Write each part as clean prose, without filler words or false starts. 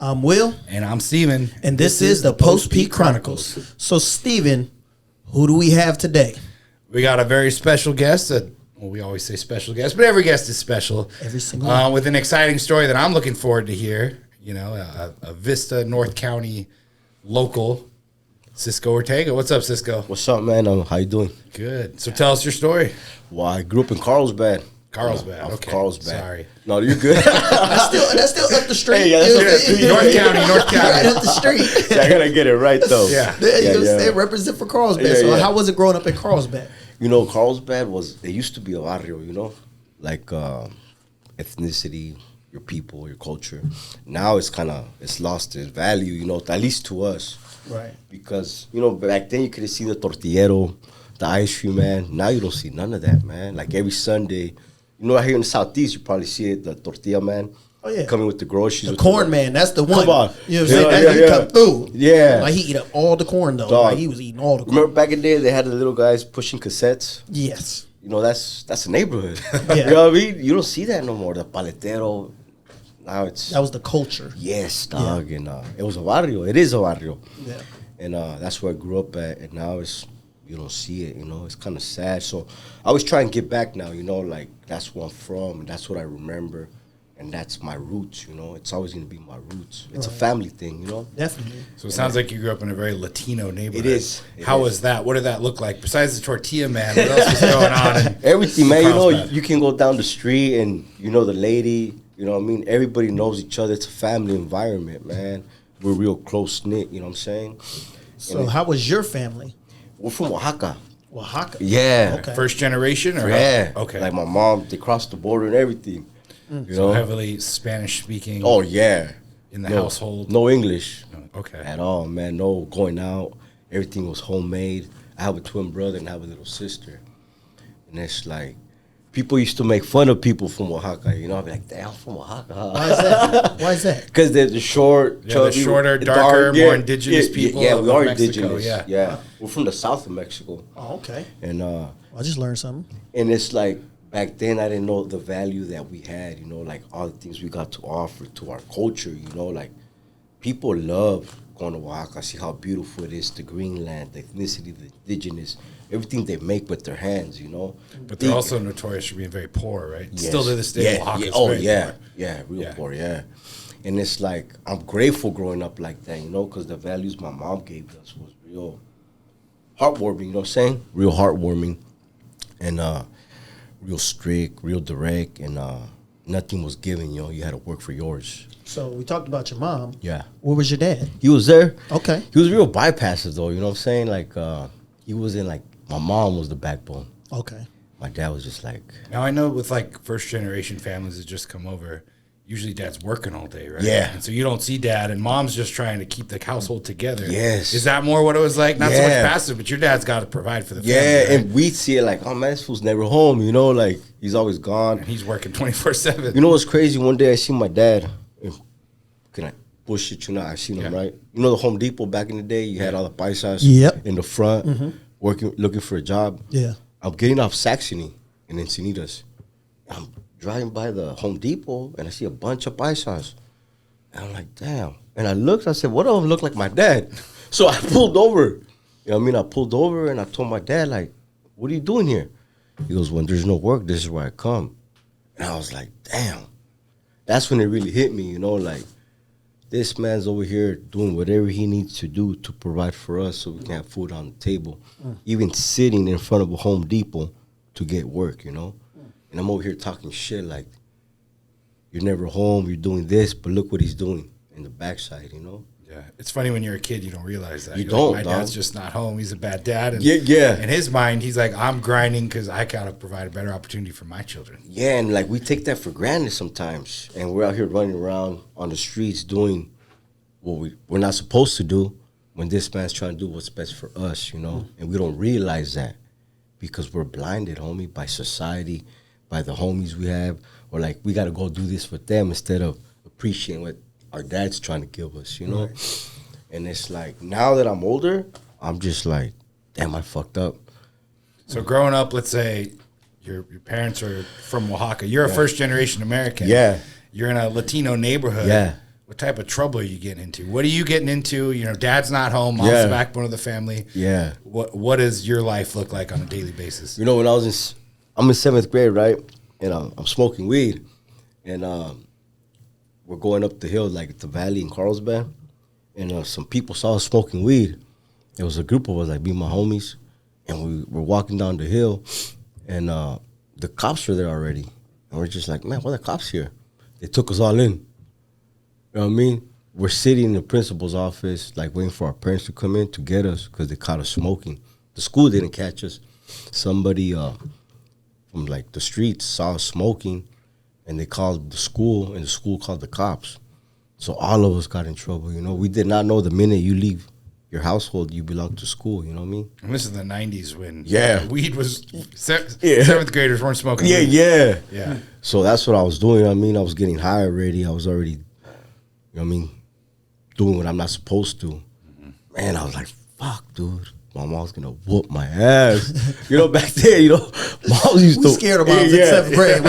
I'm Will. And I'm Steven. And this is the Post-P Chronicles. So, Steven, who do we have today? We got a very special guest. Well, we always say special guest, but every guest is special. Every single one. With an exciting story that I'm looking forward to hear. You know, a Vista, North County local, Cisko Ortega. What's up, Cisko? What's up, man? How you doing? Good. So tell us your story. Well, I grew up in Carlsbad. Carlsbad. Okay. Carlsbad. Sorry. No, you're good. That's still up the street. Hey, yeah, that's North County. Right up the street. Yeah, I gotta get it right though. Yeah. They represent for Carlsbad. Yeah, so yeah. how was it growing up in Carlsbad? You know, Carlsbad it used to be a barrio, you know, like ethnicity, your people, your culture. Now it's lost its value, you know, at least to us. Right. Because, you know, back then you could have seen the tortillero, the ice cream man. Now you don't see none of that, man. Like every Sunday, you know, out here in the Southeast, you probably see it, the tortilla man. Oh, yeah. Coming with the groceries. The corn man, that's the one. Come on. You know what I'm saying? He come through. Yeah. Like he eat up all the corn, though. Dog. Like he was eating all the corn. Remember back in the day, they had the little guys pushing cassettes? Yes. You know, that's a neighborhood. Yeah. You know what I mean? You don't see that no more. The paletero. Now it's... That was the culture. Yes, dog. Yeah. And it was a barrio. It is a barrio. Yeah. And that's where I grew up at. And now you don't see it, you know. It's kind of sad. So I always try and get back now, you know, like that's where I'm from. And that's what I remember. And that's my roots, you know. It's always going to be my roots. It's a family thing, you know. Definitely. So it sounds like you grew up in a very Latino neighborhood. It is. How was that? What did that look like? Besides the tortilla man, what else was going on? Everything, man. You know, Carlsbad? you can go down the street and you know the lady. You know what I mean? Everybody knows each other. It's a family environment, man. We're real close-knit, you know what I'm saying? So how was your family? We're from Oaxaca. Oaxaca. Yeah. Okay. First generation? Or Yeah. Okay. Like my mom, they crossed the border and everything. You So know? heavily Spanish speaking. Oh, yeah. In the household? No English Okay. at all, man. No going out. Everything was homemade. I have a twin brother and I have a little sister. And it's like, people used to make fun of people from Oaxaca. You know, I'd be like, damn, I'm from Oaxaca. Why is that? Why is that? Because they're the short, Yeah, the shorter, darker, more indigenous people Yeah, of we are Mexico, indigenous. Yeah. We're from the south of Mexico. Oh, okay. And I just learned something. it's like, back then I didn't know the value that we had, you know, like all the things we got to offer to our culture, you know, like people love going to Oaxaca, see how beautiful it is, the green land, the ethnicity, the indigenous, everything they make with their hands, you know. But they're also notorious for being very poor, right? Yes. Still to this day, Yeah, Oaxaca's yeah. Oh, very yeah. poor. Yeah, real Yeah. poor, yeah. And it's like, I'm grateful growing up like that, you know, because the values my mom gave us was real heartwarming, you know what I'm saying? Real heartwarming. And real strict, real direct, and nothing was given, you know. You had to work for yours. So we talked about your mom. Yeah. Where was your dad? He was there. Okay. He was real bypassive, though, you know what I'm saying? Like, he wasn't like, my mom was the backbone. Okay. My dad was just like... Now, I know with like first generation families that just come over, usually dad's working all day, right? Yeah. And so you don't see dad, and mom's just trying to keep the household together. Yes. Is that more what it was like? Not so much Yeah. passive, but your dad's got to provide for the family. Yeah, right? and we'd see it like, oh, man, this fool's never home, you know? Like, he's always gone. And he's working 24/7. You know what's crazy? One day I see my dad. Can I bullshit you not? I seen him, Yeah. right? You know the Home Depot back in the day? You had all the paisas Yep. in the front, looking for a job. Yeah. I'm getting off Saxony in Encinitas. I'm driving by the Home Depot, and I see a bunch of paisas. And I'm like, damn. And I looked, I said, what do I look like my dad? So I pulled over. You know what I mean? I pulled over, and I told my dad, like, what are you doing here? He goes, when there's no work, this is where I come. And I was like, damn. That's when it really hit me, you know, like, this man's over here doing whatever he needs to do to provide for us so we can have food on the table. Even sitting in front of a Home Depot to get work, you know? And I'm over here talking shit like, you're never home, you're doing this, but look what he's doing in the backside, you know? Yeah, it's funny when you're a kid, you don't realize that. You You're don't, like, my dog. dad's just not home. He's a bad dad. And Yeah. in his mind, he's like, I'm grinding because I got to provide a better opportunity for my children. Yeah, and like we take that for granted sometimes. And we're out here running around on the streets doing what we're not supposed to do when this man's trying to do what's best for us, you know? And we don't realize that because we're blinded, homie, by society, by the homies we have. Or like, we got to go do this for them instead of appreciating what our dad's trying to give us, you know? Right. And it's like, now that I'm older, I'm just like, damn, I fucked up. So growing up, let's say your parents are from Oaxaca. You're a first-generation American. Yeah. You're in a Latino neighborhood. Yeah. What type of trouble are you getting into? What are you getting into? You know, dad's not home, mom's the backbone of the family. Yeah. What does your life look like on a daily basis? You know, when I'm in 7th grade, right? And I'm smoking weed. And we're going up the hill, like at the valley in Carlsbad. And some people saw us smoking weed. It was a group of us, like me and my homies. And we were walking down the hill. And the cops were there already. And we're just like, man, why are the cops here? They took us all in. You know what I mean? We're sitting in the principal's office, like waiting for our parents to come in to get us because they caught us smoking. The school didn't catch us. Somebody from like the streets saw us smoking, and they called the school, and the school called the cops. So all of us got in trouble. You know, we did not know the minute you leave your household, you belong to school. You know what I mean? And this is the '90s when weed was seventh graders weren't smoking. Yeah. So that's what I was doing. I mean, I was getting high already. I was already, you know what I mean, doing what I'm not supposed to. Man, I was like, fuck, dude. My mom's going to whoop my ass. You know, back then, you know, moms used to. We scared of moms in 7th grade.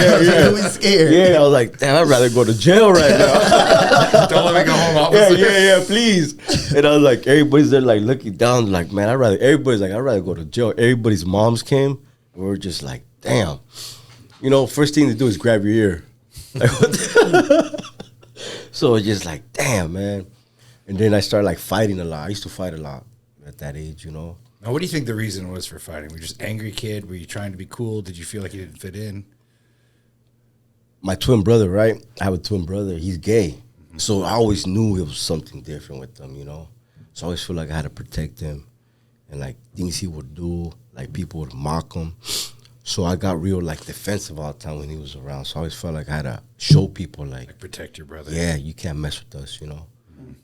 We scared. Yeah, I was like, damn, I'd rather go to jail right now. Don't let me go home, officer. Yeah, please. And I was like, everybody's there like looking down, like, man, I'd rather go to jail. Everybody's moms came, and we were just like, damn. You know, first thing to do is grab your ear. Like, what the So it's just like, damn, man. And then I started like fighting a lot. I used to fight a lot at that age, you know. Now, what do you think the reason was for fighting? Were you just angry kid? Were you trying to be cool? Did you feel like you didn't fit in? My twin brother, right? I have a twin brother. He's gay. So I always knew it was something different with him, you know. So I always feel like I had to protect him. And like things he would do, like people would mock him. So I got real like defensive all the time when he was around. So I always felt like I had to show people like protect your brother. Yeah, you can't mess with us, you know.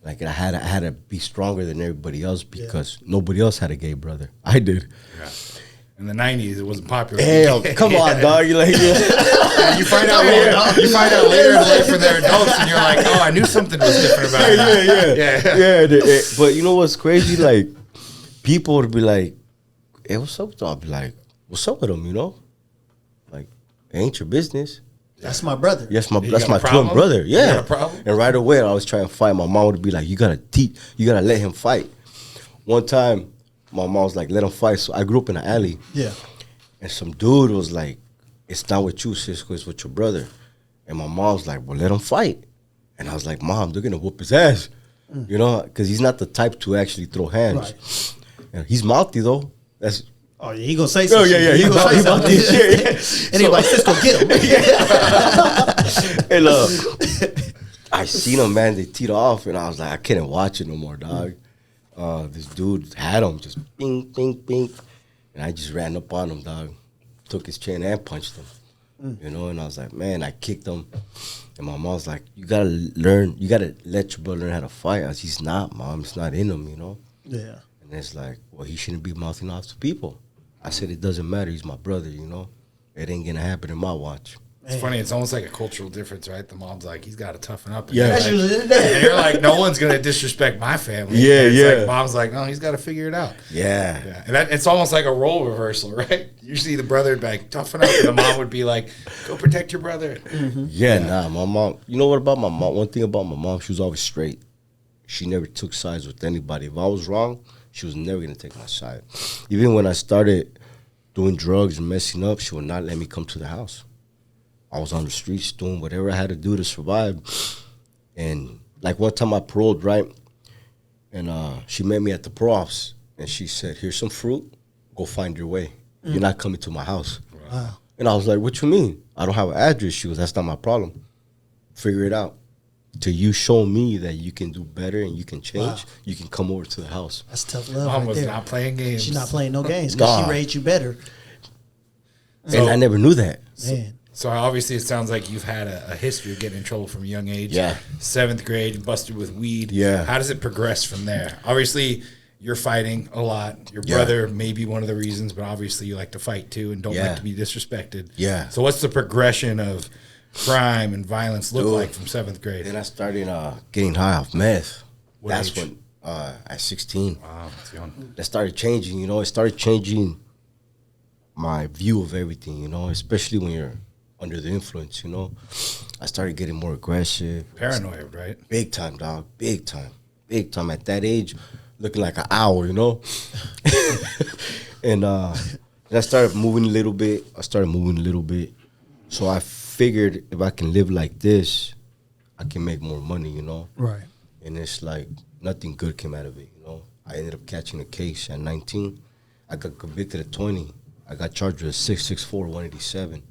Like I had to be stronger than everybody else because nobody else had a gay brother. I did. Yeah. In the '90s, it wasn't popular. Hell, come on, dog. You're like, you find out later. You find out later in life when they're adults, and you're like, oh, I knew something was different about it. Yeah. But you know what's crazy? Like, people would be like, hey, what's up with them? I'll be like, what's up with them, you know? Like, it ain't your business. That's my brother. Yes, that's my twin brother. Yeah. You got a problem? And right away, I was trying to fight. My mom would be like, you gotta let him fight. One time, my mom was like, let him fight. So I grew up in an alley. Yeah. And some dude was like, it's not with you, Cisko, it's with your brother. And my mom's like, well, let him fight. And I was like, Mom, they're gonna whoop his ass. You know, because he's not the type to actually throw hands. Right. And he's mouthy, though. That's... Oh, yeah, he gonna say something. Yeah. He gonna say something. And he's like, Cisko, get him. And I seen him, man. They teed off, and I was like, I couldn't watch it no more, dog. This dude had him just bing, bing, bing. And I just ran up on him, dog. Took his chin and punched him. You know, and I was like, man, I kicked him. And my mom's like, you gotta let your brother learn how to fight. I was, he's not, Mom. It's not in him, you know? Yeah. And it's like, well, he shouldn't be mouthing off to people. I said, it doesn't matter. He's my brother, you know? It ain't gonna happen in my watch. It's funny. It's almost like a cultural difference, right? The mom's like, he's got to toughen up. And Yeah. and you're like, no one's going to disrespect my family. Like, mom's like, no, he's got to figure it out. Yeah. And it's almost like a role reversal, right? Usually the brother would be like, toughen up. And the mom would be like, go protect your brother. Nah, my mom, you know what about my mom? One thing about my mom, she was always straight. She never took sides with anybody. If I was wrong, she was never going to take my side. Even when I started doing drugs and messing up, she would not let me come to the house. I was on the streets doing whatever I had to do to survive. And like one time I paroled, right? And she met me at the parole office. And she said, here's some fruit. Go find your way. You're not coming to my house. Wow. And I was like, what you mean? I don't have an address. She goes, that's not my problem. Figure it out. Till you show me that you can do better and you can change, you can come over to the house. That's tough love. Mom right was there. not playing games. She's not playing no games because she raised you better. And I never knew that. Man. So obviously it sounds like you've had a history of getting in trouble from a young age. Yeah. 7th grade, busted with weed. Yeah. How does it progress from there? Obviously, you're fighting a lot. Your brother may be one of the reasons, but obviously you like to fight too and don't like to be disrespected. Yeah. So what's the progression of crime and violence look like from 7th grade? Then I started getting high off meth. What That's age? when, at 16. Wow, that's young. That started changing, you know. It started changing my view of everything, you know, especially when you're under the influence, you know. I started getting more aggressive. Paranoid, right? Big time, dog. Big time. Big time. At that age, looking like an owl, you know? And I started moving a little bit. So I figured if I can live like this, I can make more money, you know? Right. And it's like nothing good came out of it, you know? I ended up catching a case at 19. I got convicted at 20. I got charged with 664, 187.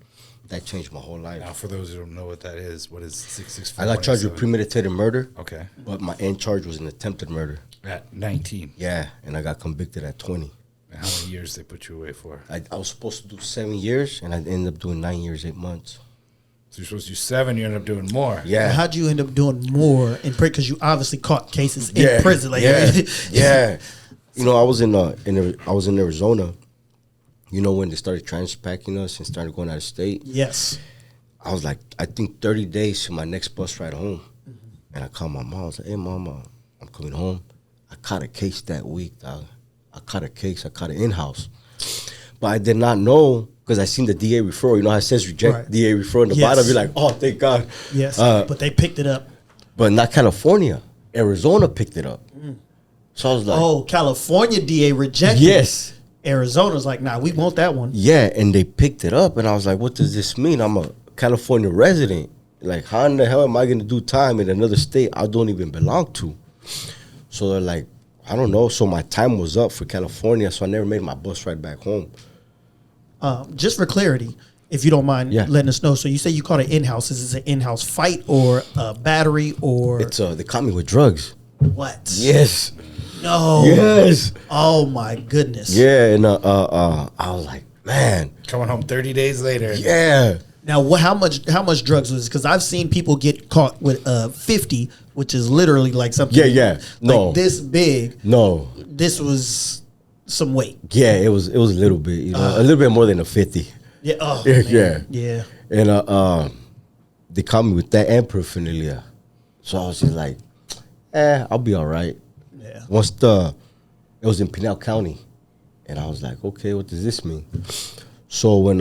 That changed my whole life. Now, for those who don't know what that is, what is 664? I got charged with premeditated murder. Okay. But my end charge was an attempted murder. At 19. Yeah, and I got convicted at 20. And how many years they put you away for? I was supposed to do 7 years, and I ended up doing 9 years, 8 months. So you're supposed to do 7, you ended up doing more. Yeah. How'd you end up doing more in prison? Because you obviously caught cases in prison. Like, yeah. You know, I was in Arizona. You know, when they started transpacking us and started going out of state? Yes. I was like, I think 30 days to my next bus ride home. And I called my mom. I was like, hey, Mama, I'm coming home. I caught a case that week, dog. I caught an in-house. But I did not know, because I seen the DA referral. You know how it says reject Right. DA referral in the bottom? I'd be like, oh, thank God. Yes. But they picked it up. But not California. Arizona picked it up. So I was like, Oh, California DA rejected. yes. Arizona's like, nah, we want that one. Yeah, and they picked it up, and I was like, what does this mean? I'm a California resident. Like, how in the hell am I going to do time in another state I don't even belong to? So they're like, I don't know. So my time was up for California, so I never made my bus ride back home. Just for clarity, if you don't mind letting us know. So you say you caught an in-house. Is this an in-house fight or a battery or? It's they caught me with drugs. What? Yes. No. Yes. Oh my goodness. Yeah, and I was like, man. Coming home 30 days later. Yeah. Now, how much drugs was this? Because I've seen people get caught with 50, which is literally like something. Yeah. No. Like this big. No. This was some weight. Yeah, it was a little bit, you know, a little bit more than a 50. Yeah. Oh, Yeah. man. Yeah. And they caught me with that and paraphernalia. So I was just like, I'll be all right. Yeah. It was in Pinal County. And I was like, okay, what does this mean? So when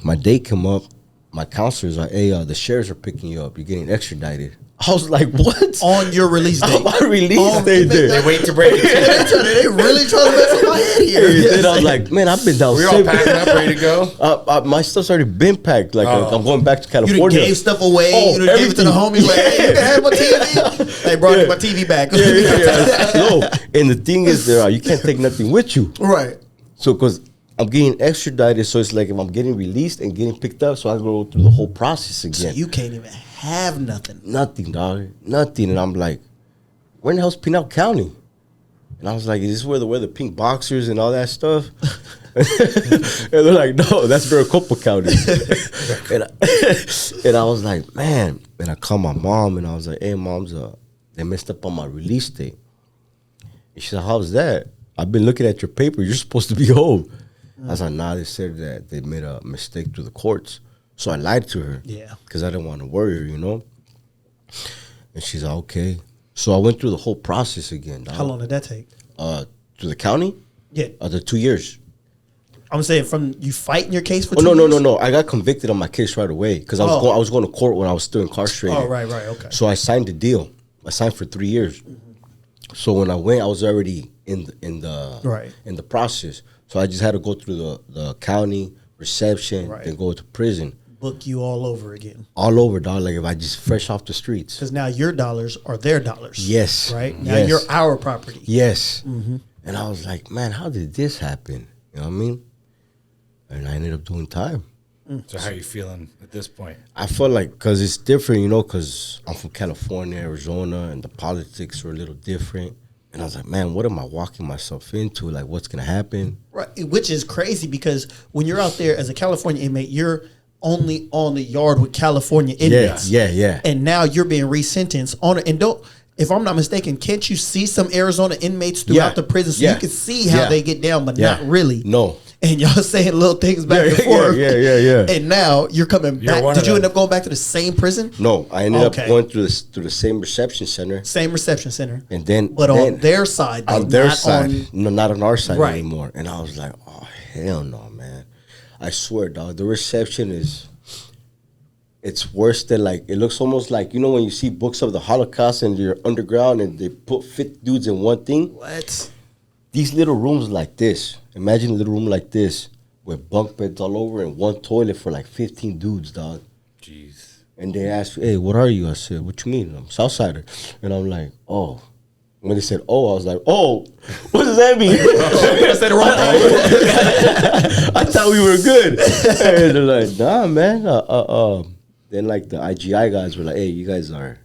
my date came up, my counselor's like, hey, the sheriffs are picking you up. You're getting extradited. I was like, what? On your release date. On my release date. They wait to break it. They really trying to mess with my head here. And I was like, man, I've been down. We're all packing up, ready to go. My stuff's already been packed. Like, I'm going back to California. You done gave stuff away. You done gave it to the homies. Like, hey, you can have my TV. They brought my TV back. No, and the thing is, you can't take nothing with you. Right. So, because I'm getting extradited, so it's like if I'm getting released and getting picked up, so I go through the whole process again. So you can't even have nothing. Nothing, dog. Nothing. And I'm like, where in the hell's Pinal County? And I was like, is this where they wear the pink boxers and all that stuff? And they're like, no, that's Maricopa County. and I was like, man. And I called my mom, and I was like, hey, Moms, they messed up on my release date. And she said, how's that? I've been looking at your paper. You're supposed to be home. I was like, nah, they said that they made a mistake through the courts. So I lied to her. Yeah. Because I didn't want to worry her, you know? And she's like, okay. So I went through the whole process again. Dog. How long did that take? To the county? Yeah. The 2 years. I'm saying from you fighting your case for 2 no, years? no. I got convicted on my case right away because I was going to court when I was still incarcerated. Oh, right, okay. So I signed the deal. I signed for 3 years. So when I went, I was already in the process. So I just had to go through the county reception, then go to prison. Book you all over again. All over, dog. Like if I just fresh off the streets. Because now your dollars are their dollars. Yes. Right? Now you're our property. Yes. Mm-hmm. And I was like, man, how did this happen? You know what I mean? And I ended up doing time. So how are you feeling at this point? I felt like, because it's different, you know, because I'm from California, Arizona, and the politics are a little different. And I was like, man, what am I walking myself into? Like, what's going to happen? Right, which is crazy because when you're out there as a California inmate, you're only on the yard with California inmates. Yeah. And now you're being resentenced on it. And if I'm not mistaken, can't you see some Arizona inmates throughout the prison so you can see how they get down, but not really? No. And y'all saying little things back and forth. Yeah. And now you're coming back. Did you end up going back to the same prison? No, I ended up going through the same reception center. Same reception center. And then, but on their side, though, on their side, not on our side right. anymore. And I was like, oh hell no, man! I swear, dog, the reception is it's worse than like, it looks almost like, you know, when you see books of the Holocaust and you're underground and they put 50 dudes in one thing. What? These little rooms like this. Imagine a little room like this with bunk beds all over and one toilet for like 15 dudes, dog. Jeez. And they asked, hey, what are you? I said, what you mean? I'm Southsider. And I'm like, oh. When they said, oh, I was like, oh, what does that mean? I said it wrong. I thought we were good. And they're like, nah, man. Then like the IGI guys were like, hey, you guys are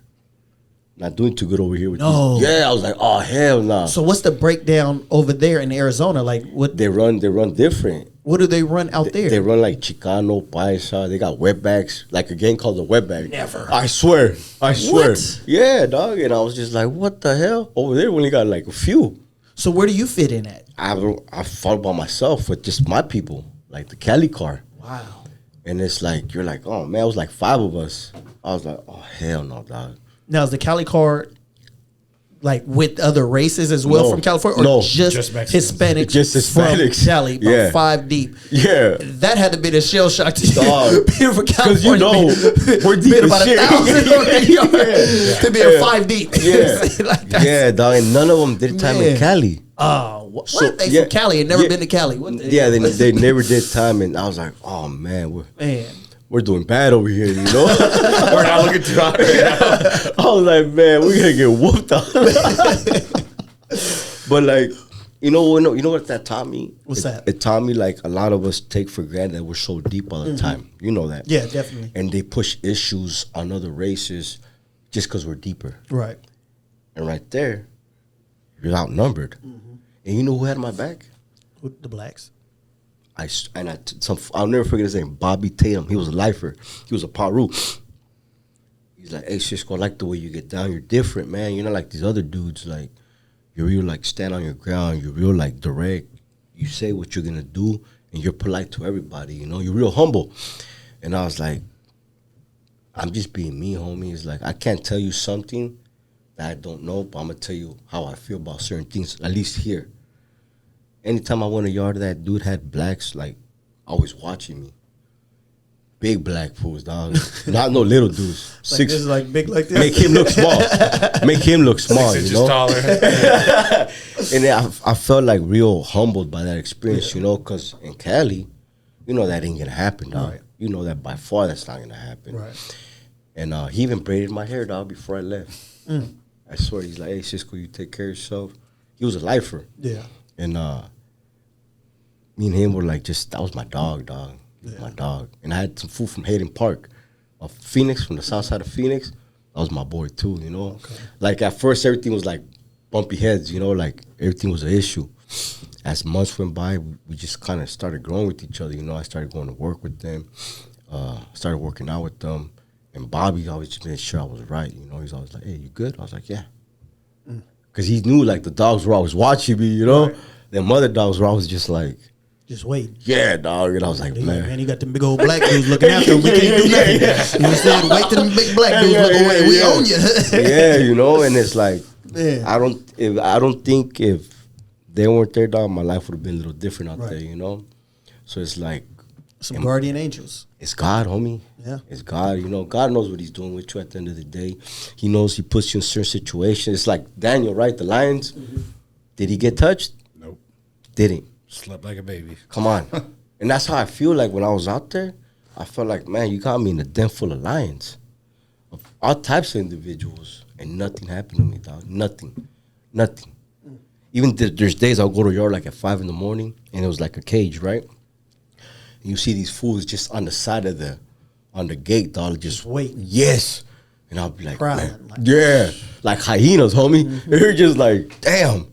not doing too good over here with these. Yeah, I was like, oh, hell no. Nah. So what's the breakdown over there in Arizona? Like what They run different. What do they run out there? They run like Chicano, Paisa. They got wetbacks, like a gang called the Wetback. Never. I swear. What? Yeah, dog. And I was just like, what the hell? Over there, we only got like a few. So where do you fit in at? I fought by myself with just my people, like the Cali car. Wow. And it's like, you're like, oh, man, it was like 5 of us. I was like, oh, hell no, dog. Now, is the Cali car like with other races as well from California? Or just Hispanics? Just Hispanics. From Cali, about 5 deep. Yeah. That had to be a shell shock to you. Being from California. Because you know, we're deep being about 1,000 on their yard to be a 5 deep. Yeah. Like yeah, dog. And none of them did time in Cali. Oh, what? So, they from Cali and never been to Cali. What the hell? They never did time. And I was like, oh, man. We're doing bad over here, you know? We're not looking too hot right now. I was like, man, we're going to get whooped on. But, like, you know what that taught me? What's that? It taught me, like, a lot of us take for granted that we're so deep all the time. You know that. Yeah, definitely. And they push issues on other races just because we're deeper. Right. And right there, you're outnumbered. And you know who had my back? The blacks. I'll never forget his name, Bobby Tatum. He was a lifer. He was a Paru. He's like, hey, Cisko, I like the way you get down. You're different, man. You're not like these other dudes. Like, you're real, like, stand on your ground. You're real, like, direct. You say what you're going to do, and you're polite to everybody, you know? You're real humble. And I was like, I'm just being me, homie. It's like, I can't tell you something that I don't know, but I'm going to tell you how I feel about certain things, at least here. Anytime I went to a yard, that dude had blacks, like, always watching me. Big black fools, dog. Not no little dudes. Like 6. This is like big like this? Make him look small. Make him look small, 6 you know? taller. And then I felt, like, real humbled by that experience, you know? Because in Cali, you know that ain't going to happen, dog. Right. You know that by far that's not going to happen. Right. And he even braided my hair, dog, before I left. I swear, he's like, hey, Cisko, you take care of yourself. He was a lifer. Yeah. And me and him were like, that was my dog. My dog. And I had some food from Hayden Park of Phoenix, from the south side of Phoenix. That was my boy too, you know? Okay. Like at first everything was like bumpy heads, you know, like everything was an issue. As months went by, we just kind of started growing with each other, you know? I started going to work with them, started working out with them. And Bobby always just made sure I was right, you know? He's always like, hey, you good? I was like, yeah. Because he knew, like, the dogs were always watching me, you know? Right. Then mother dogs were always just like, just waiting. Yeah, dog. And I was like, man, he got them big old black dudes looking after him. We can't do nothing. Yeah. You said, wait till them big black dudes look away. We own you. Yeah, you know, and it's like, I don't think if they weren't there, dog, my life would have been a little different out there, you know? So it's like, some guardian angels. It's God, homie. Yeah. It's God. You know, God knows what he's doing with you at the end of the day. He knows he puts you in certain situations. It's like Daniel, right? The lions. Did he get touched? Nope. Didn't. Slept like a baby. Come on. And that's how I feel like when I was out there. I felt like, man, you got me in a den full of lions. Of all types of individuals. And nothing happened to me, dog. Nothing. Even there's days I'll go to yard like at 5 in the morning. And it was like a cage, right? And you see these fools just on the side of on the gate, dog. Just waiting. Yes. And I'll be like, man, yeah. Like hyenas, homie. They're just like, damn.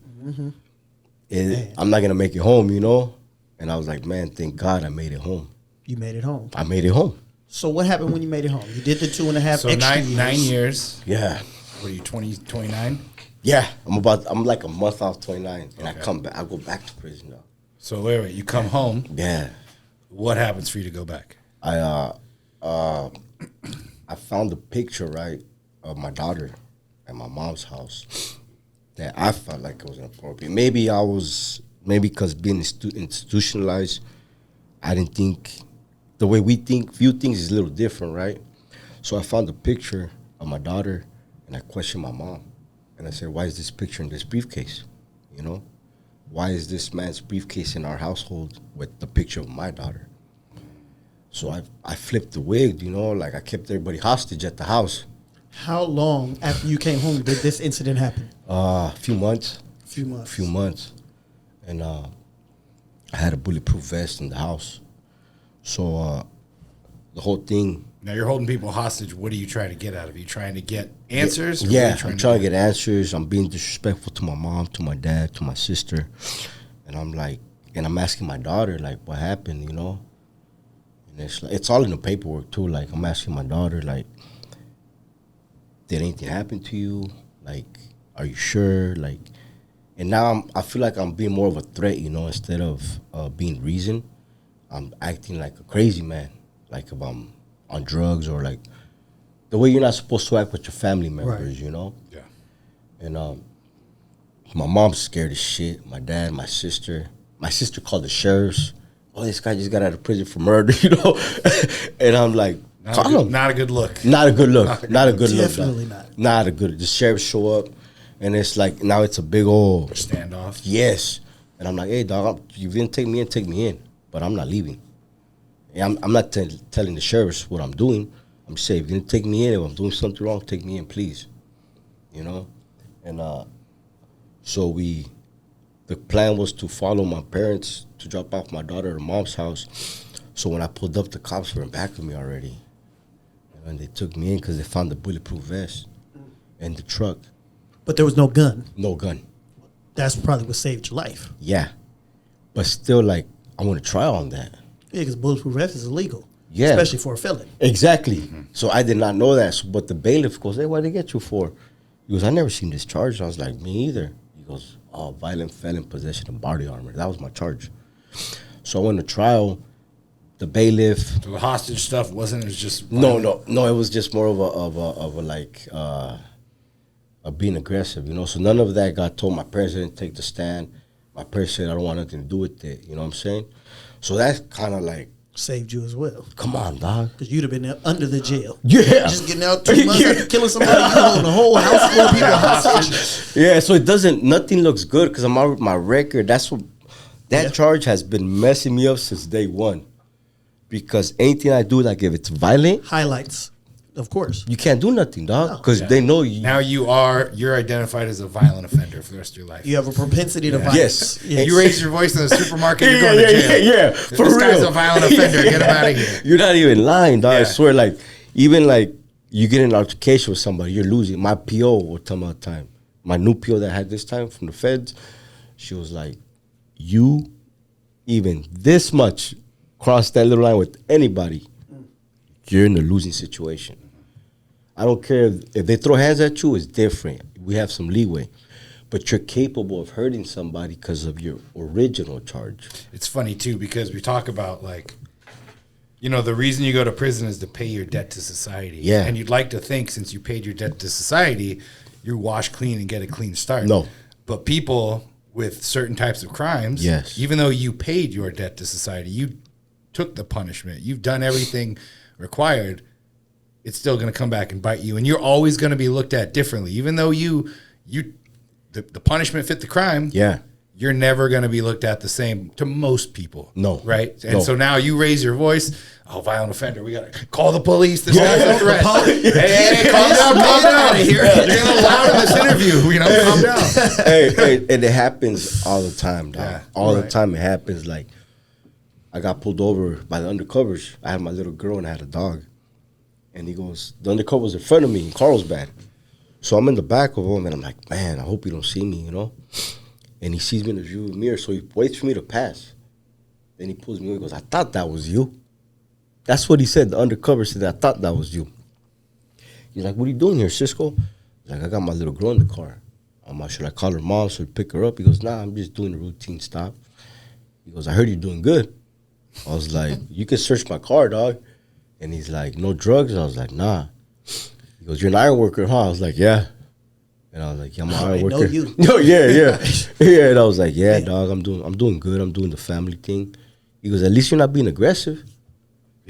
I'm not going to make it home, you know? And I was like, man, thank God I made it home. You made it home? I made it home. So what happened when you made it home? You did the 2.5 extra years. 9 years. Yeah. What are you, 29? Yeah. I'm like a month off 29. And I come back. I go back to prison, though. So wait. You come home. Yeah. What happens for you to go back? I found a picture, right, of my daughter at my mom's house that I felt like it was inappropriate. Maybe because being institutionalized, I didn't think, the way we view things is a little different, right? So I found a picture of my daughter, and I questioned my mom. And I said, why is this picture in this briefcase? You know? Why is this man's briefcase in our household with the picture of my daughter? So I flipped the wig, you know, like I kept everybody hostage at the house. How long after you came home did this incident happen? A few months. Few months. And I had a bulletproof vest in the house. So the whole thing. Now you're holding people hostage. What are you trying to get out of it? You trying to get answers? Yeah, I'm trying to get answers. I'm being disrespectful to my mom, to my dad, to my sister. And I'm like, and I'm asking my daughter, like, what happened, you know? And it's like, it's all in the paperwork too. Like, I'm asking my daughter, like, did anything happen to you? Like, are you sure? Like, and now I feel like I'm being more of a threat, you know, instead of being reason. I'm acting like a crazy man, like if I'm on drugs or like the way you're not supposed to act with your family members, right. You know? Yeah. And my mom's scared as shit. My dad, my sister. My sister called the sheriffs. Oh, this guy just got out of prison for murder, you know? And I'm like, not a good look. Not a good look. Not a good look. Definitely not. Not a good. The sheriffs show up, and it's like, now it's a big old standoff. Yes. And I'm like, hey, dog, you didn't take me in, take me in. But I'm not leaving. I'm not telling the sheriffs what I'm doing. I'm saying, if you didn't take me in, if I'm doing something wrong, take me in, please. You know? And so the plan was to follow my parents to drop off my daughter at her mom's house. So when I pulled up, the cops were in back of me already. And they took me in because they found the bulletproof vest in the truck. But there was no gun. No gun. That's probably what saved your life. Yeah. But still, like, I want to try on that. Yeah, because bulletproof vest is illegal. Yeah. Especially for a felon. Exactly. Mm-hmm. So I did not know that. So, but the bailiff goes, hey, what'd they get you for? He goes, I never seen this charge. I was like, me either. He goes, oh, violent felon, possession of body armor. That was my charge. So I went to trial. The bailiff. So the hostage stuff wasn't. It was just violent. No. It was just more of being aggressive, you know. So none of that got told. My parents didn't take the stand. My parents said I don't want nothing to do with it. You know what I'm saying? So that's kind of like saved you as well. Come on, dog. Because you'd have been there under the jail. Yeah. Just getting out 2 months after killing somebody, you own the whole house full of people hostage. Yeah, so nothing looks good because I'm out with my record. That charge has been messing me up since day one. Because anything I do, like if it's violent. Highlights, of course. You can't do nothing, dog. Because they know you. Now you're identified as a violent offender for the rest of your life. You have a propensity to violence. Yes. You raise your voice in the supermarket, you're going to jail. Yeah. For this guy's a violent offender. Get him out of here. You're not even lying, dog. I swear, like, even like you get in an altercation with somebody, you're losing. My PO will tell me all the time. My new PO that I had this time from the feds, she was like, you even this much cross that little line with anybody, you're in a losing situation. I don't care if they throw hands at you, it's different. We have some leeway. But you're capable of hurting somebody because of your original charge. It's funny, too, because we talk about, like, you know, the reason you go to prison is to pay your debt to society. Yeah. And you'd like to think since you paid your debt to society, you're washed clean and get a clean start. No. But people with certain types of crimes, even though you paid your debt to society, you took the punishment, you've done everything required, it's still going to come back and bite you, and you're always going to be looked at differently. Even though the punishment fit the crime, you're never going to be looked at the same to most people. No. Right? And so now you raise your voice, oh, violent offender, we got to call the police. This guy's a threat. Hey, calm down. You're getting a little loud in this interview. You know, calm down. Hey, and it happens all the time, dog. Yeah, all the time it happens. Like, I got pulled over by the undercovers. I had my little girl and I had a dog. And he goes, the undercover was in front of me in Carlsbad. So I'm in the back of him and I'm like, man, I hope you don't see me, you know? And he sees me in the view mirror, so he waits for me to pass. Then he pulls me over, he goes, I thought that was you. That's what he said. The undercover said, I thought that was you. He's like, what are you doing here, Cisko? He's like, I got my little girl in the car. I'm like, should I call her mom so we pick her up? He goes, nah, I'm just doing a routine stop. He goes, I heard you're doing good. I was like, you can search my car, dog. And he's like, no drugs? I was like, nah. He goes, you're an iron worker, huh? I was like, yeah. And I was like, yeah, I'm an iron worker. I know you. No, yeah. And I was like, yeah, dog, I'm doing good. I'm doing the family thing. He goes, at least you're not being aggressive.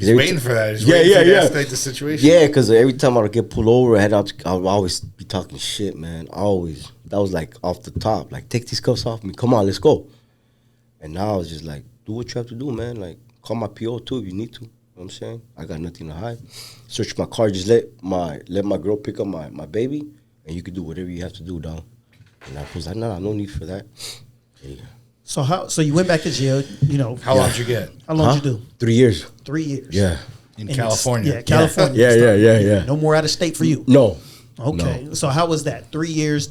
He's waiting for that. He's waiting for you to escalate the situation. Yeah, because every time I would get pulled over, I would always be talking shit, man. Always. That was like off the top. Like, take these cuffs off me. Come on, let's go. And now it's just like, do what you have to do, man. Like, call my PO too if you need to. You know what I'm saying? I got nothing to hide. Search my car. Just let my girl pick up my baby, and you can do whatever you have to do, dog. And I was like, no need for that. Yeah. So you went back to jail, you know. How long did you get? How long did you do? 3 years. 3 years. Yeah. In California. Yeah, California. Yeah. No more out of state for you. No. Okay. No. So how was that? 3 years,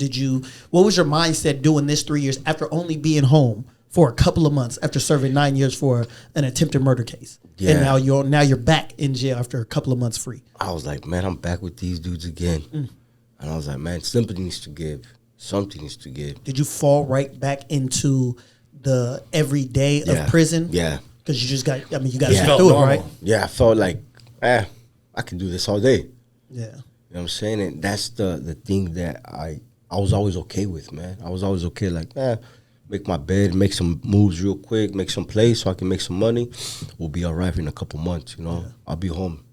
what was your mindset doing this 3 years after only being home for a couple of months after serving 9 years for an attempted murder case? Yeah. And now you're back in jail after a couple of months free. I was like, man, I'm back with these dudes again. And I was like, man, something needs to give. Something needs to give. Did you fall right back into the everyday of prison? Yeah. Because you got to sit through it, right? Yeah, I felt like, I can do this all day. Yeah. You know what I'm saying? And that's the thing that I was always okay with, man. I was always okay, like, make my bed, make some moves real quick, make some plays so I can make some money. We'll be all right in a couple months, you know. Yeah. I'll be home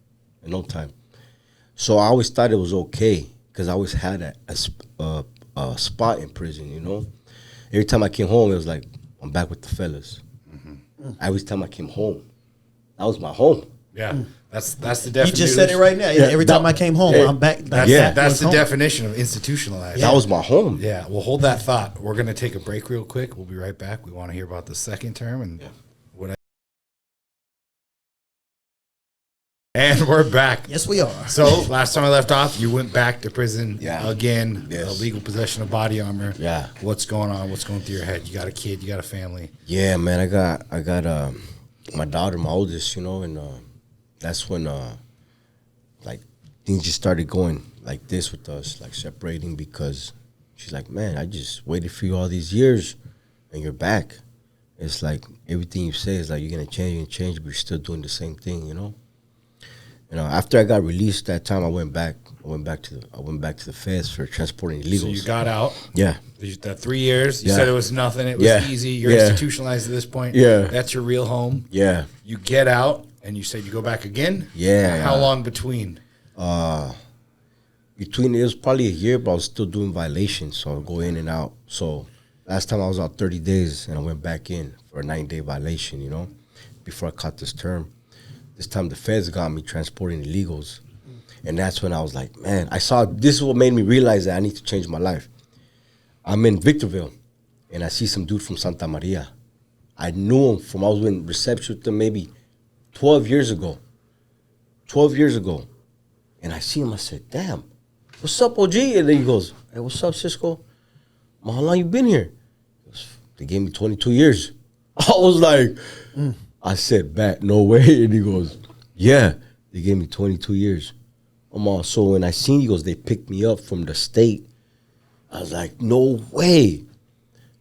in no time. So I always thought it was okay because I always had a spot in prison, you know. Every time I came home, it was like, I'm back with the fellas. Every time I came home, that was my home. Yeah, that's the definition. You just said it right now. Yeah, every time I came home, I'm back. That's the definition of institutionalized. That was my home. Yeah, well, hold that thought. We're going to take a break real quick. We'll be right back. We want to hear about the second term and And we're back. Yes, we are. So last time I left off, you went back to prison again. Yes. Illegal possession of body armor. Yeah. What's going on? What's going through your head? You got a kid. You got a family. Yeah, man. I got my daughter, my oldest. You know, and that's when like things just started going like this with us, like separating because she's like, man, I just waited for you all these years, and you're back. It's like everything you say is like you're gonna change, but you're still doing the same thing. You know. You know, after I got released that time, I went back to the feds for transporting illegals. So you got out. Yeah. That 3 years. You said it was nothing. It was easy. You're institutionalized at this point. Yeah. That's your real home. Yeah. You get out, and you said you go back again. Yeah. How long between? Between it was probably a year, but I was still doing violations, so I'll go in and out. So last time I was out 30 days, and I went back in for a 9-day violation. You know, before I caught this term. This time the feds got me transporting illegals. And that's when I was like, man, this is what made me realize that I need to change my life. I'm in Victorville, and I see some dude from Santa Maria. I knew him I was in reception with them maybe 12 years ago. 12 years ago. And I see him, I said, damn, what's up, OG? And then he goes, hey, what's up, Cisko? How long you been here? They gave me 22 years. I was like... I said, back, no way. And he goes, yeah, they gave me 22 years. So when I seen, he goes, they picked me up from the state. I was like, no way. And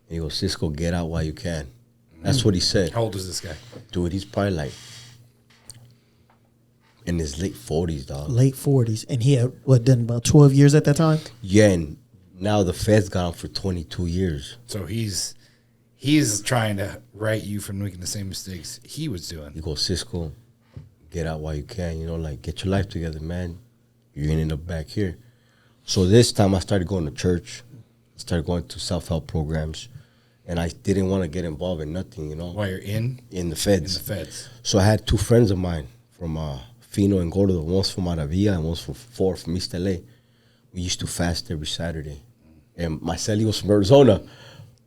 he goes, Cisko, get out while you can. That's what he said. How old is this guy? Dude, he's probably like in his late 40s, dog. Late 40s. And he had, done about 12 years at that time? Yeah, and now the feds got him for 22 years. So he's trying to right you from making the same mistakes he was doing. He goes, Cisko, get out while you can. You know, like, get your life together, man. You're going to end up back here. So this time I started going to church. I started going to self-help programs. And I didn't want to get involved in nothing, you know. While you're in? In the feds. In the feds. So I had two friends of mine from Fino and Gordo. One's from Maravilla and one's from East LA. We used to fast every Saturday. And my celly was from Arizona.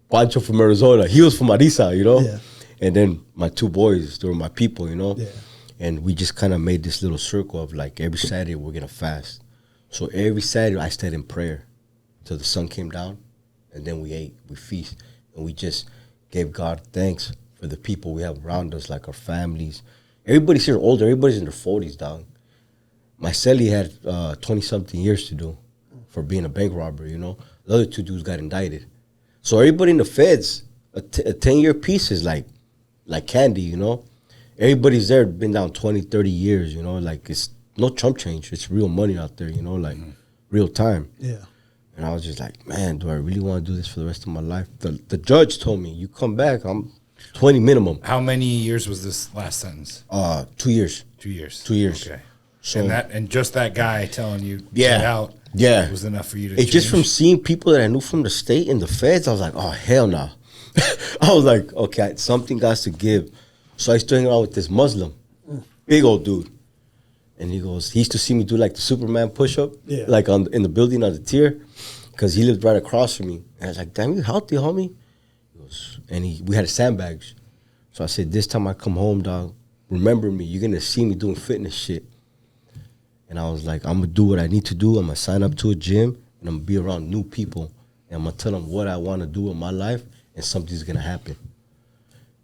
Pancho from Arizona. He was from Arisa, you know? Yeah. And then my two boys, they were my people, you know? Yeah. And we just kind of made this little circle of like every Saturday we're going to fast. So every Saturday I stayed in prayer till the sun came down. And then we ate, we feast. And we just gave God thanks for the people we have around us, like our families. Everybody's here older. Everybody's in their 40s, dog. My celly had 20-something years to do for being a bank robber, you know? The other two dudes got indicted. So everybody in the feds, a 10-year piece is like candy, you know? Everybody's there been down 20, 30 years, you know? Like, it's no chump change. It's real money out there, you know? Like, real time. Yeah. And I was just like, man, do I really want to do this for the rest of my life? The judge told me, you come back, I'm 20 minimum. How many years was this last sentence? 2 years. 2 years. 2 years. Okay. So And just that guy telling you Yeah. get out was enough for you to It's just from seeing people that I knew from the state and the feds, I was like, oh, hell no. I was like, okay, something got to give. So I started hanging out with this Muslim, big old dude. And he used to see me do like the Superman push-up, like in the building on the tier, because he lived right across from me. And I was like, damn, you healthy, homie. We had sandbags. So I said, this time I come home, dog, remember me. You're going to see me doing fitness shit. And I was like, I'm going to do what I need to do. I'm going to sign up to a gym, and I'm going to be around new people. And I'm going to tell them what I want to do in my life, and something's going to happen.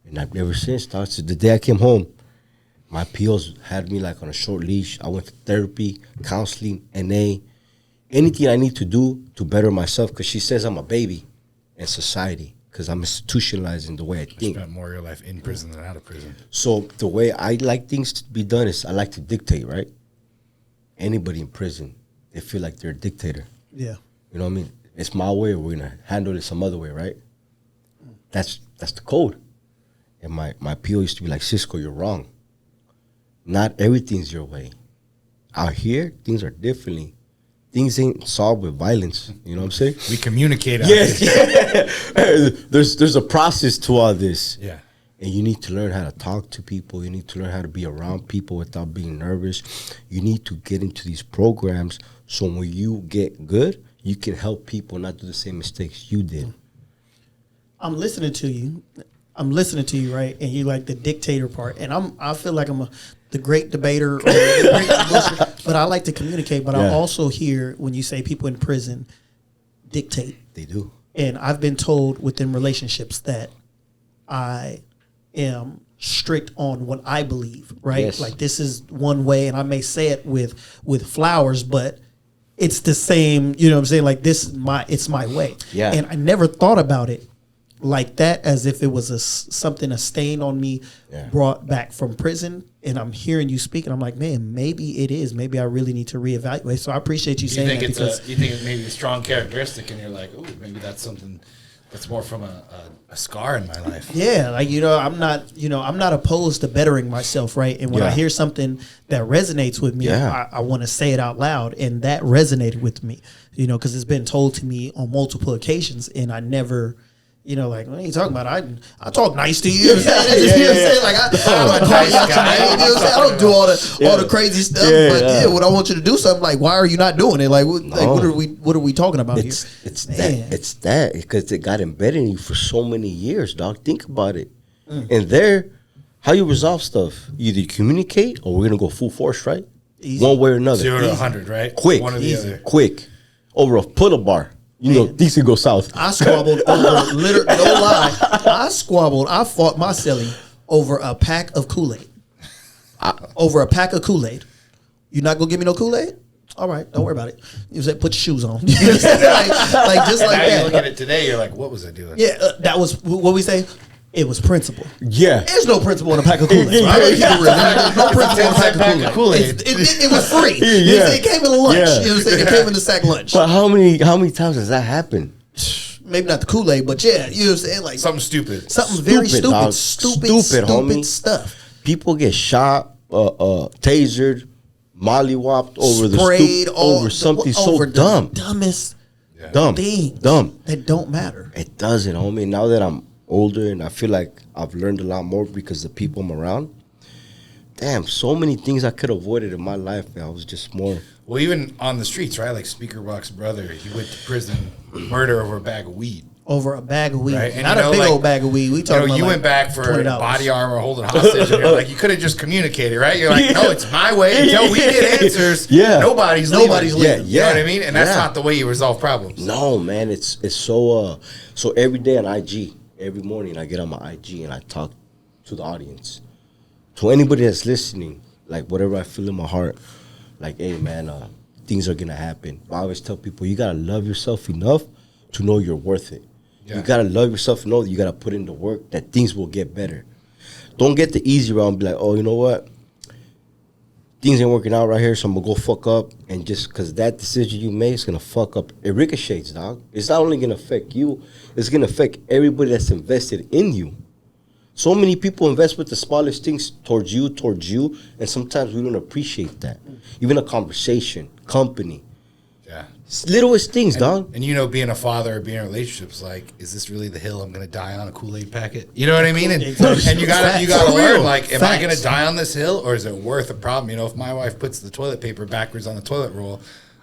And I've never since, dog. So the day I came home, my POs had me like on a short leash. I went to therapy, counseling, NA, anything I need to do to better myself, because she says I'm a baby in society because I'm institutionalized in the way I think. Spent more of your life in prison than out of prison. So the way I like things to be done is I like to dictate, right? Anybody in prison, they feel like they're a dictator. Yeah. You know what I mean? It's my way, or we're going to handle it some other way, right? That's the code. And my PO used to be like, Cisko, you're wrong. Not everything's your way. Out here, things are differently. Things ain't solved with violence. You know what I'm saying? We communicate. Yes. Yeah. There's a process to all this. Yeah. And you need to learn how to talk to people. You need to learn how to be around people without being nervous. You need to get into these programs so when you get good, you can help people not do the same mistakes you did. I'm listening to you, right? And you like the dictator part. And I feel like I'm the great debater, or the great negotiator, but I like to communicate. But I also hear when you say people in prison dictate. They do. And I've been told within relationships that I am strict on what I believe, right? Yes. Like this is one way, and I may say it with flowers, but it's the same, you know what I'm saying? Like it's my way. Yeah. And I never thought about it like that, as if it was a stain on me brought back from prison. And I'm hearing you speak, and I'm like, man, maybe it is. Maybe I really need to reevaluate. So I appreciate you saying that. You think it's maybe a strong characteristic, and you're like, oh, maybe that's something that's more from a scar in my life. Yeah, like I'm not opposed to bettering myself, right? And when I hear something that resonates with me, I want to say it out loud, and that resonated with me, because it's been told to me on multiple occasions, and I never. Like, what are you talking about? I talk nice to you. You know what I'm saying? Like, I don't call you out your name. You know what I'm saying? I don't do all the crazy stuff. But when I want you to do something, like, why are you not doing it? Like, what are we talking about here? It's that because it got embedded in you for so many years, dog. Think about it. And how you resolve stuff? Either you communicate, or we're gonna go full force, right? Easy. One way or another. 0 to 100, right? Quick, one or the other. Quick, over a pull-up bar. Things can go south. I squabbled over, no lie. I fought my cellie over a pack of Kool-Aid. You not gonna give me no Kool-Aid? All right, don't worry about it. You said put your shoes on. like just like now that. You look at it today, you're like, what was I doing? Yeah, that was what we say. It was principle. Yeah. There's no principle in a pack of Kool-Aid. Right? There's no principle in a pack of Kool-Aid. It was free. It came in a lunch. Yeah. You know what I'm saying? It came in the sack lunch. But how many times does that happen? Maybe not the Kool-Aid, but yeah, you know what I'm saying? Like something stupid. Something very stupid. Dog. Stupid homie. stuff. People get shot, tasered, mollywopped over something so dumb. Dumbest Dumb. things Dumb. that don't matter. It doesn't, homie. Now that I'm older and I feel like I've learned a lot more because the people I'm around. Damn, so many things I could have avoided in my life. I was just more. Well, even on the streets, right? Like Speaker Buck's brother, he went to prison, murder over a bag of weed. Over a bag of weed, right? not a big old bag of weed. We talking about you went back for $20. Body armor, holding hostage, and you're like, you could have just communicated, right? You're like, no, it's my way. Until we get answers, nobody's leaving. You know what I mean? And that's not the way you resolve problems. No, man, it's so. So every day on IG, every morning I get on my IG and I talk to the audience, to anybody that's listening, like whatever I feel in my heart, like, hey man, things are gonna happen. I always tell people you gotta love yourself enough to know you're worth it. You gotta love yourself and know that you gotta put in the work, that things will get better. Don't get the easy route and be like, oh, you know what? Things ain't working out right here, so I'm gonna go fuck up. And just because that decision you made is gonna fuck up, it ricochets, dog. It's not only gonna affect you, it's gonna affect everybody that's invested in you. So many people invest with the smallest things towards you, and sometimes we don't appreciate that. Even a conversation, company. Yeah. Littlest things, dog. And being a father or being in a relationship is like, is this really the hill I'm going to die on, a Kool-Aid packet? You know what I mean? And you got to learn, like, am I going to die on this hill, or is it worth a problem? If my wife puts the toilet paper backwards on the toilet roll,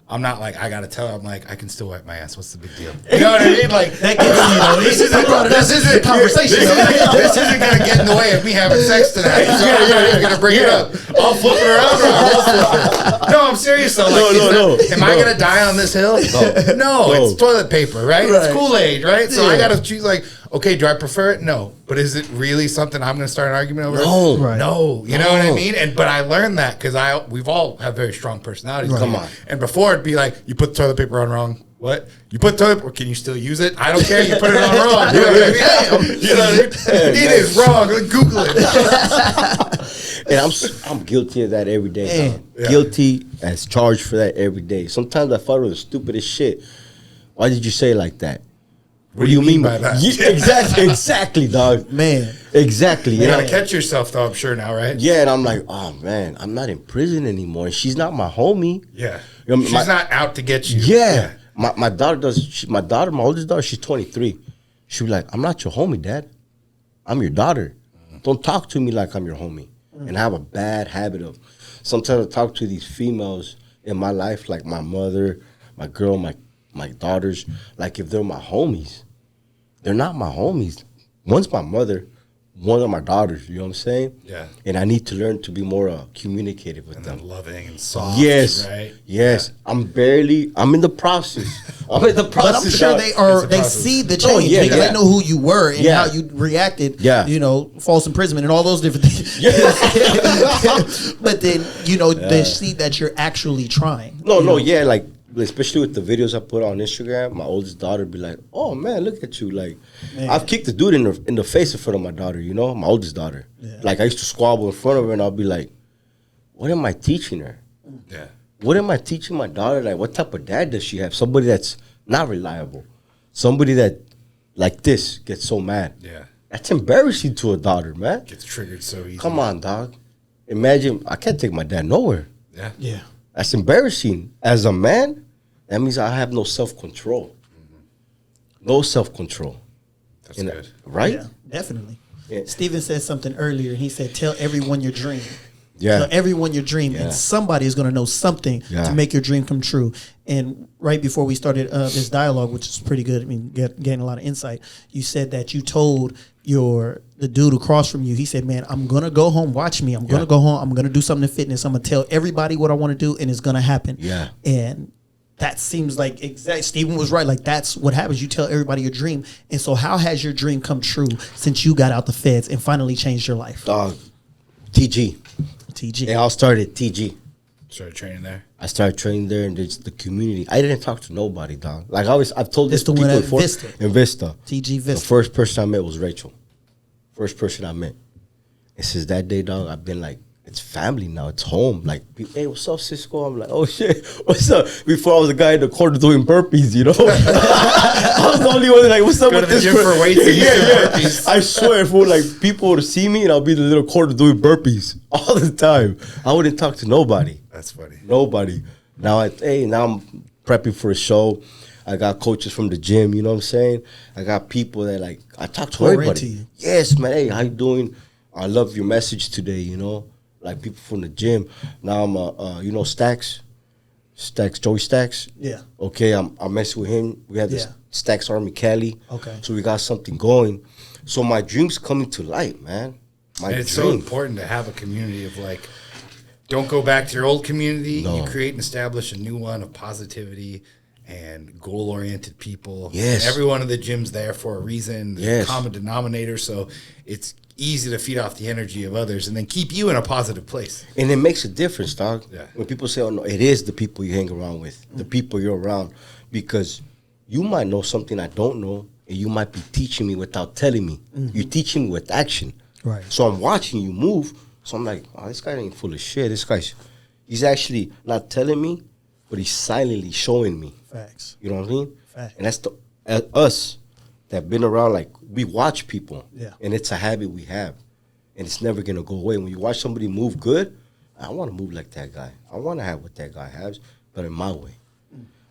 I'm not like, I got to tell her, I'm like, I can still wipe my ass. What's the big deal? You know what I mean? Like, that gets, this isn't a conversation. This isn't going to get in the way of me having sex tonight. So I'm going to bring it up. I'll flip it around. No, I'm serious though. Like, am I going to die on this hill? No, it's toilet paper, right? It's Kool-Aid, right? So I got to choose, like, okay, do I prefer it? No. But is it really something I'm going to start an argument over? No. Right. No. You know what I mean? But I learned that because we've all have very strong personalities. Right. Come on. And before it'd be like, you put the toilet paper on wrong. What? You put toilet paper, can you still use it? I don't care. You put it on wrong. You know what I mean? It is wrong. Google it. And I'm guilty of that every day. Yeah. Guilty as charged for that every day. Sometimes I follow the stupidest shit. Why did you say it like that? What do you mean by that? Yeah, exactly, dog. Man. Exactly. You gotta catch yourself, though, I'm sure now, right? Yeah, and I'm like, oh, man, I'm not in prison anymore. And she's not my homie. Yeah. She's not out to get you. Yeah. My daughter does. My oldest daughter, she's 23. She was like, I'm not your homie, Dad. I'm your daughter. Don't talk to me like I'm your homie. And I have a bad habit of, sometimes I talk to these females in my life, like my mother, my girl, my daughters, like if they're my homies. They're not my homies. One's my mother, one of my daughters, you know what I'm saying? Yeah. And I need to learn to be more communicative with them. Loving and soft, yes, right? Yes. Yeah. I'm in the process. But I'm sure they see the change because they know who you were and how you reacted, false imprisonment and all those different things. But then, they see that you're actually trying. Like, especially with the videos I put on Instagram, my oldest daughter be like, "Oh man, look at you!" Like, I've kicked the dude in the face in front of my daughter. My oldest daughter. Yeah. Like, I used to squabble in front of her, and I'll be like, "What am I teaching her? Yeah. What am I teaching my daughter? Like, what type of dad does she have? Somebody that's not reliable, somebody that, like this, gets so mad. Yeah, that's embarrassing to a daughter, man. Gets triggered so easy. Come on, dog. Imagine I can't take my dad nowhere. Yeah. That's embarrassing. As a man, that means I have no self-control. No self-control. That's good. Right? Yeah, definitely. Yeah. Steven said something earlier. He said, tell everyone your dream. Yeah. Tell everyone your dream. And somebody is going to know something to make your dream come true. And right before we started this dialogue, which is pretty good, I mean, getting a lot of insight, you said that you told the dude across from you, he said, man, I'm going to go home. Watch me. I'm going to go home. I'm going to do something in fitness. I'm going to tell everybody what I want to do, and it's going to happen. Yeah. And that seems like Steven was right. Like, that's what happens. You tell everybody your dream. And so how has your dream come true since you got out the feds and finally changed your life? TG. It all started at TG. Started training there. I started training there, and it's the community. I didn't talk to nobody, dog. Like, I've told this to people before. In Vista. TG Vista. The first person I met was Rachel. First person I met. And since that day, dog, I've been like, it's family now. It's home. Like, hey, what's up, Cisko? I'm like, oh, shit. What's up? Before I was the guy in the corner doing burpees, I was the only one like, what's up Go with to the this? gym for weights and burpees. I swear, fool, like, people would see me, and I'll be in the little corner doing burpees all the time. I wouldn't talk to nobody. That's funny. Nobody. Now I'm prepping for a show. I got coaches from the gym, you know what I'm saying? I got people that, like, I talk to everybody. Yes, man. Hey, how you doing? I love your message today, like people from the gym. Now I'm Stacks, Joey Stacks. Yeah. Okay, I'm messing with him. We have this Stacks Army Cali. Okay. So we got something going. So my dream's coming to light, man. It's so important to have a community of, like, don't go back to your old community. No. You create and establish a new one of positivity and goal-oriented people. Yes. And every one of the gyms there for a reason. There's a common denominator, so it's easy to feed off the energy of others and then keep you in a positive place. And it makes a difference, dog. Yeah. When people say, oh, no, it is the people you hang around with, the people you're around, because you might know something I don't know, and you might be teaching me without telling me. Mm-hmm. You're teaching me with action. Right. So I'm watching you move, so I'm like, oh, this guy ain't full of shit. He's actually not telling me, but he's silently showing me. Facts. You know what I mean? Facts. And that's that been around, like, we watch people. Yeah. And it's a habit we have. And it's never going to go away. When you watch somebody move good, I want to move like that guy. I want to have what that guy has, but in my way.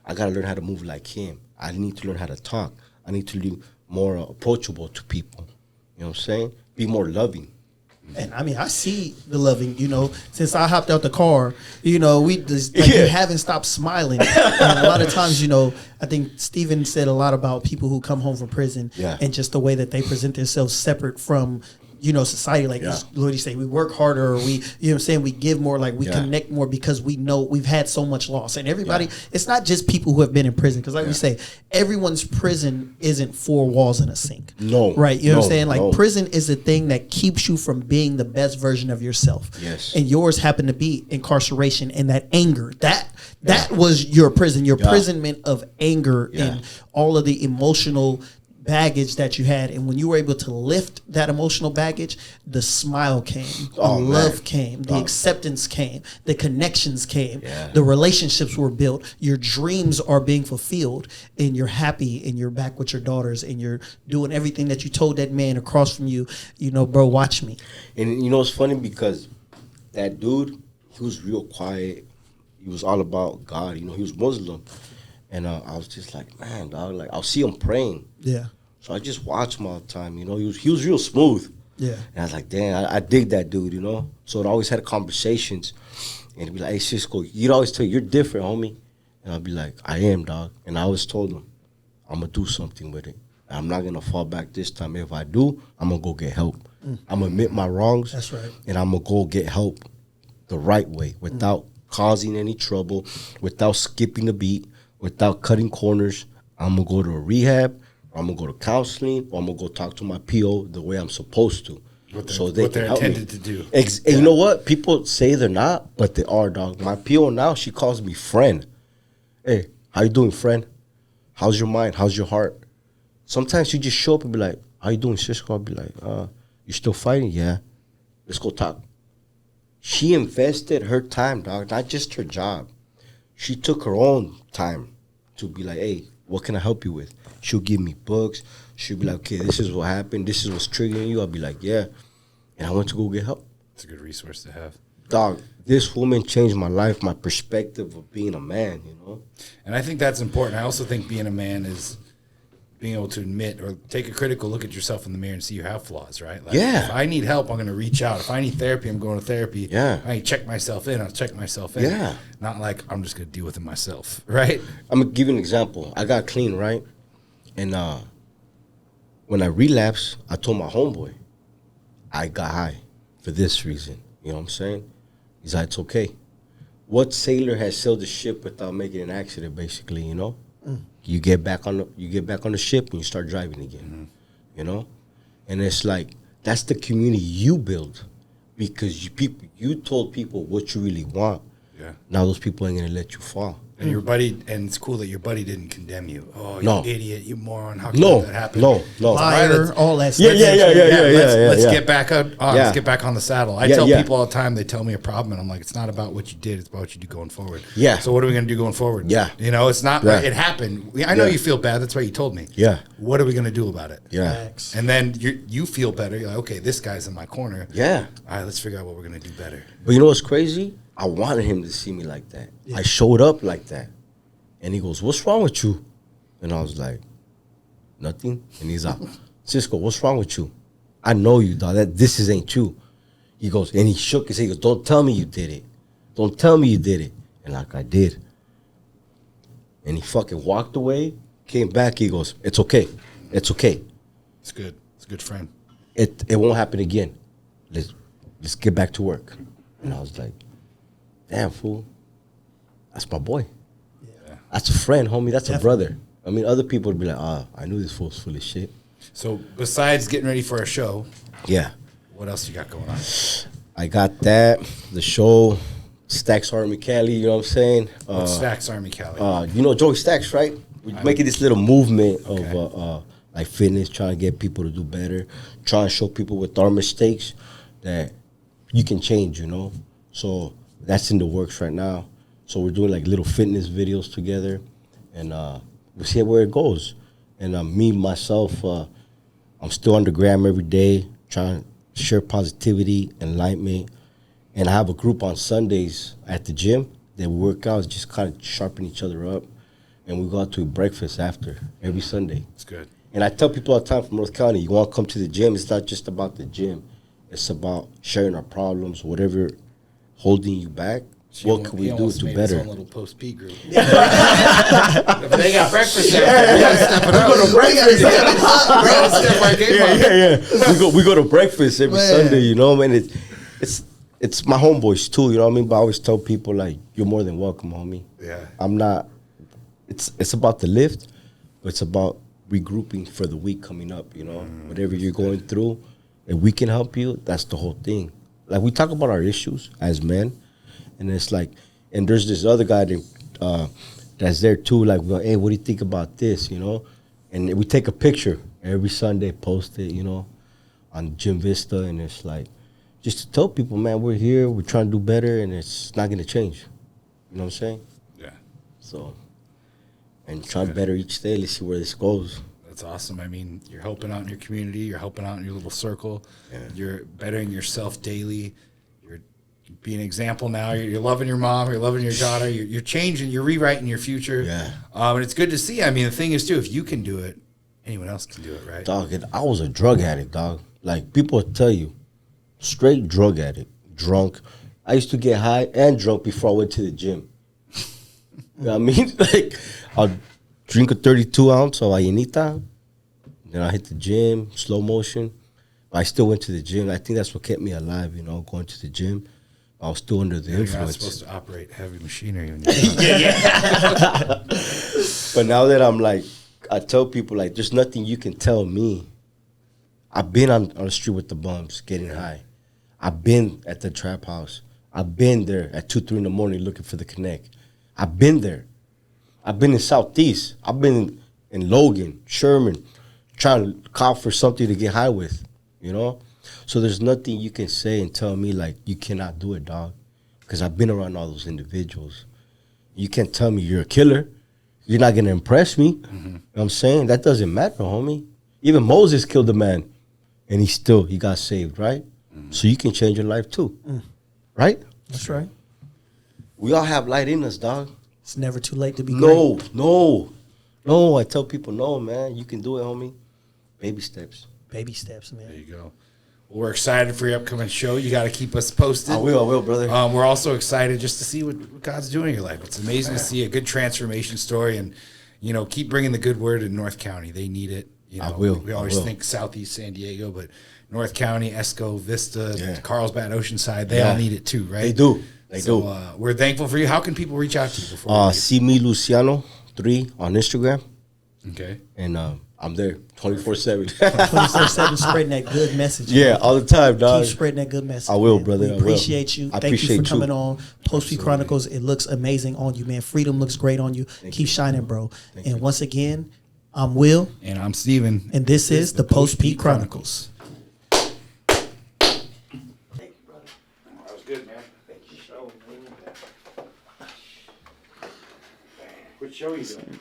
I got to learn how to move like him. I need to learn how to talk. I need to be more approachable to people. You know what I'm saying? Be more loving. And I mean, I see the loving, since I hopped out the car, we just, like, you haven't stopped smiling. And a lot of times, I think Steven said a lot about people who come home from prison and just the way that they present themselves separate from, society. Like, what do you say? We work harder, or we give more, like we connect more because we know we've had so much loss. And everybody, it's not just people who have been in prison. Because like we say, everyone's prison isn't 4 walls and a sink. No. Right? You know what I'm saying? Like, prison is the thing that keeps you from being the best version of yourself. Yes. And yours happened to be incarceration and that anger. That was your prison, your imprisonment of anger and all of the emotional baggage that you had. And when you were able to lift that emotional baggage, the smile came, the love came, the acceptance came, the connections came, the relationships were built, your dreams are being fulfilled, and you're happy, and you're back with your daughters, and you're doing everything that you told that man across from you, bro, watch me. And it's funny because that dude, he was real quiet. He was all about God. He was Muslim. And I was just like, man, dog, like, I'll see him praying. Yeah. So I just watch him all the time, He was real smooth. Yeah. And I was like, damn, I dig that dude, So I always had conversations. And he'd be like, hey, Cisko, you'd always tell you, you're different, homie. And I'd be like, I am, dog. And I always told him, I'm going to do something with it. I'm not going to fall back this time. If I do, I'm going to go get help. I'm going to admit my wrongs. That's right. And I'm going to go get help the right way without causing any trouble, without skipping a beat, without cutting corners. I'm going to go to a rehab, or I'm going to go to counseling, or I'm going to go talk to my PO the way I'm supposed to. What they're intended to do. And you know what? People say they're not, but they are, dog. My PO now, she calls me friend. Hey, how you doing, friend? How's your mind? How's your heart? Sometimes she just show up and be like, how you doing, Cisko? I'll be like, you still fighting? Yeah. Let's go talk. She invested her time, dog, not just her job. She took her own time to be like, hey, what can I help you with? She'll give me books. She'll be like, okay, this is what happened. This is what's triggering you. I'll be like, yeah. And I went to go get help. It's a good resource to have. Dog, this woman changed my life, my perspective of being a man, And I think that's important. I also think being a man is being able to admit or take a critical look at yourself in the mirror and see you have flaws, right? Like, yeah. If I need help, I'm going to reach out. If I need therapy, I'm going to therapy. Yeah. If I need to check myself in, I'll check myself in. Yeah. Not like I'm just going to deal with it myself, right? I'm going to give you an example. I got clean, right? And when I relapsed, I told my homeboy, I got high for this reason. You know what I'm saying? He's like, it's okay. What sailor has sailed the ship without making an accident, basically, You get back on the ship and you start driving again, And it's like, that's the community you build because you told people what you really want. Yeah. Now those people ain't gonna let you fall. And your buddy, and it's cool that your buddy didn't condemn you. Oh, you idiot, you moron! How could that happen? No, liar, all that stuff. Let's get back on. Let's get back on the saddle. I tell people all the time. They tell me a problem, and I'm like, it's not about what you did. It's about what you do going forward. Yeah. So what are we going to do going forward? Yeah. It's not. Yeah. It happened. I know you feel bad. That's why you told me. Yeah. What are we going to do about it? Yeah. Thanks. And then you feel better. You're like, okay, this guy's in my corner. Yeah. All right, let's figure out what we're going to do better. But you know what's crazy? I wanted him to see me like that. Yeah. I showed up like that. And he goes, what's wrong with you? And I was like, nothing. And he's like, Cisko, what's wrong with you? I know you, dog. This ain't you. He goes, and he shook his head. He goes, don't tell me you did it. Don't tell me you did it. And like, I did. And he fucking walked away, came back. He goes, it's okay. It's okay. It's good. It's a good friend. It won't happen again. Let's get back to work. And I was like, damn, fool. That's my boy. That's a friend, homie. That's a brother. I mean, other people would be like, I knew this fool's full of shit. So besides getting ready for a show, what else you got going on? I got that, the show, Stacks Army Cali, you know what I'm saying? Stacks Army Cali? Joey Stacks, right? We're making this little movement of like fitness, trying to get people to do better, trying to show people with our mistakes that you can change, So that's in the works right now. So we're doing like little fitness videos together, and we'll see where it goes. And me, myself, I'm still on the gram every day, trying to share positivity, enlightenment. And I have a group on Sundays at the gym that we work out, just kind of sharpen each other up. And we go out to breakfast after every Sunday. That's good. And I tell people all the time from North County, you want to come to the gym, it's not just about the gym. It's about sharing our problems, whatever holding you back. What can we do to better? His own little Post-P group. If they got breakfast there, we gotta step it up. We go to breakfast. We go to breakfast every Sunday, you know, man. It's my homeboys too, you know what I mean? But I always tell people, like, you're more than welcome, homie. Yeah. I'm not, it's about the lift, but it's about regrouping for the week coming up, you know? Whatever you're going through, if we can help you, that's the whole thing. Like, we talk about our issues as men, and it's like, and there's this other guy that, that's there too, like, well, hey, what do you think about this, you know? And we take a picture every Sunday, post it, you know, on Gym Vista, and it's like, just to tell people, man, we're here, we're trying to do better, and it's not going to change. You know what I'm saying? Yeah. So, and try to better each day. Let's see where this goes. That's awesome. I mean, you're helping out in your community. You're helping out in your little circle. Yeah. You're bettering yourself daily. You're being an example now. You're loving your mom. You're loving your daughter. You're changing. You're rewriting your future. Yeah. And it's good to see. I mean, the thing is, too, if you can do it, anyone else can do it, right? Dog, I was a drug addict, dog. Like, people tell you, straight drug addict, drunk. I used to get high and drunk before I went to the gym. You know what I mean? Like, I'll drink a 32 ounce of Ayanita, then I hit the gym, slow motion. I still went to the gym. I think that's what kept me alive, you know, going to the gym. I was still under the influence. You're not supposed to operate heavy machinery when you're yeah. But now that I'm like, I tell people, like, there's nothing you can tell me. I've been on the street with the bums, getting high. I've been at the trap house. I've been there at 2, 3 in the morning looking for the connect. I've been there. I've been in Southeast. I've been in Logan, Sherman, trying to call for something to get high with, you know? So there's nothing you can say and tell me, like, you cannot do it, dog. Because I've been around all those individuals. You can't tell me you're a killer. You're not going to impress me. Mm-hmm. You know what I'm saying? That doesn't matter, homie. Even Moses killed a man, and he got saved, right? Mm-hmm. So you can change your life too, right? That's right. We all have light in us, dog. It's never too late to be great. No. I tell people, no, man. You can do it, homie. Baby steps. Baby steps, man. There you go. Well, we're excited for your upcoming show. You got to keep us posted. I will, brother. We're also excited just to see what God's doing in your life. It's amazing to see a good transformation story, and, you know, keep bringing the good word in North County. They need it. You know, I will. We always think Southeast San Diego, but North County, Esco, Vista, Carlsbad, Oceanside, they all need it too, right? They do. We're thankful for you. How can people reach out to you before? See me, Luciano 3 on Instagram. Okay. And I'm there 24/7. 24/7 spreading that good message. Yeah, all the time, dog. Keep spreading that good message. I will, man. brother. We appreciate you. Thank you for coming on Post-P Chronicles. It looks amazing on you, man. Freedom looks great on you. Keep shining, bro. And once again, I'm Will. And I'm Steven. And this is the Post-P Chronicles. Thank you, brother. That was good, man. Thank you. What show are you doing?